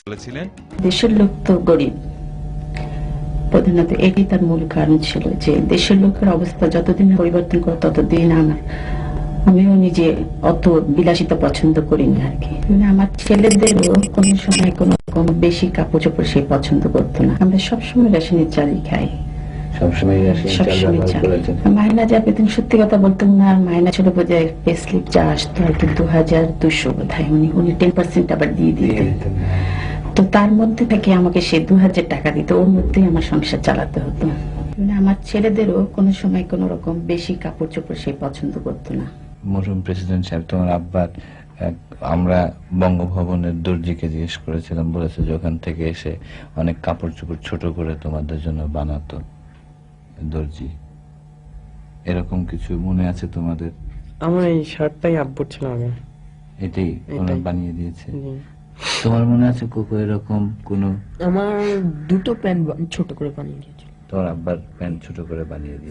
বলেছিলেন দেশের লোক তো গরিব, প্রধানত এটি তার মূল কারণ ছিল যে দেশের লোকের অবস্থা যতদিন পরিবর্তন করে ততদিন আমিও নিজে অত বিলাসিতা পছন্দ করিনি আর কি। মানে আমার ছেলেদেরও কোনো সময় কোনো রকম বেশি কাপড় চোপড় সে পছন্দ করতো না। আমরা সবসময় রেশনের চালই খাই, সবসময় চাল। মাইনা যা পেতেন সত্যি কথা বলতাম না, মাইনা ছিল বোধহয় পে স্লিপ যা আসতো আর কি 2200 বোধহয়, উনি 10% আবার দিয়ে দিতেন। তো তার মধ্যে থেকে আমাকে সে 2000 টাকা দিত, ওর মধ্যেই আমার সংসার চালাতে হতো। মানে আমার ছেলেদেরও কোনো সময় কোনো রকম বেশি কাপড় চোপড় সে পছন্দ করতো না। মরহুম প্রেসিডেন্ট সাহেব তোমার আব্বার আমরা বঙ্গভবনের দর্জিকে জিজ্ঞেস করেছিলাম, বলেছে যে ওখান থেকে এসে অনেক কাপড় চোপড় ছোট করে তোমাদের জন্য বানাতো দর্জি। এরকম কিছু মনে আছে তোমাদের? আমার এই শার্টটাই আব্বুর ছিল আগে, এটাই ওনার বানিয়ে দিয়েছে। জি। তোমার মনে আছে কোকো এরকম কোন? আমার দুটো প্যান্ট ছোট করে বানিয়ে দিয়েছিল। তোমার আব্বার প্যান্ট ছোট করে বানিয়ে দিয়েছে।